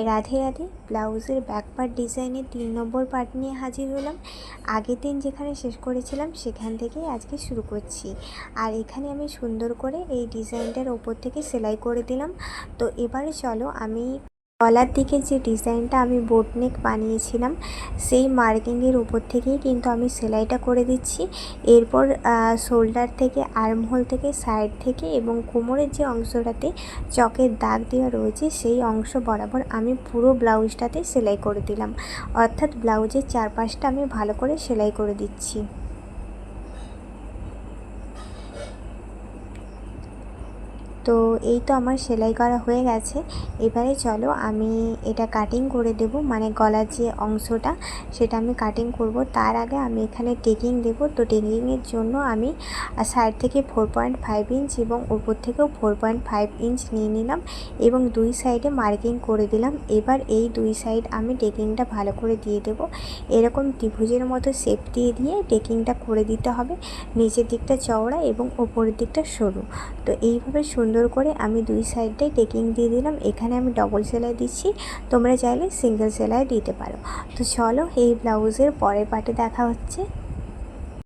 রাধে রাধে। ব্লাউজের back part ডিজাইনের 3 নম্বর part নিয়ে হাজির হলাম। আগের দিন যেখানে শেষ করেছিলাম সেখান থেকেই আজকে শুরু করছি। আর এখানে আমি সুন্দর করে এই ডিজাইনটার ওপর থেকে সেলাই করে দিলাম। তো এবারে চলো আমি গলার দিকে যে ডিজাইনটা আমি বোট নেক বানিয়েছিলাম সেই মার্কিংয়ের উপর থেকেই কিন্তু আমি সেলাইটা করে দিচ্ছি। এরপর শোল্ডার থেকে, আর্মহোল থেকে, সাইড থেকে এবং কোমরের যে অংশটাতে চকের দাগ দেওয়া রয়েছে সেই অংশ বরাবর আমি পুরো ব্লাউজটাতে সেলাই করে দিলাম। অর্থাৎ ব্লাউজের চারপাশটা আমি ভালো করে সেলাই করে দিচ্ছি। তো এই তো আমার সেলাই করা হয়ে গেছে। এবারে চলো আমি এটা কাটিং করে দেব, মানে গলার যে অংশটা সেটা আমি কাটিং করব। তার আগে আমি এখানে টেকিং দেব। তো টেকিংয়ের জন্য আমি সাইড থেকে 4.5 ইঞ্চ এবং উপর থেকেও 4.5 ইঞ্চ নিয়ে নিলাম এবং দুই সাইডে মার্কিং করে দিলাম। এবার এই দুই সাইড আমি টেকিংটা ভালো করে দিয়ে দেব। এরকম ত্রিভুজের মতো শেপ দিয়ে দিয়ে টেকিংটা করে দিতে হবে। নিচের দিকটা চওড়া এবং ওপরের দিকটা সরু। তো এইভাবে সুন্দর করে আমি দুই সাইডটাই টেকিং দিয়ে দিলাম। এখানে আমি ডবল সেলাই দিচ্ছি, তোমরা চাইলে সিঙ্গেল সেলাই দিতে পারো। তো চলো এই ব্লাউজের পরের পার্টে দেখা হচ্ছে।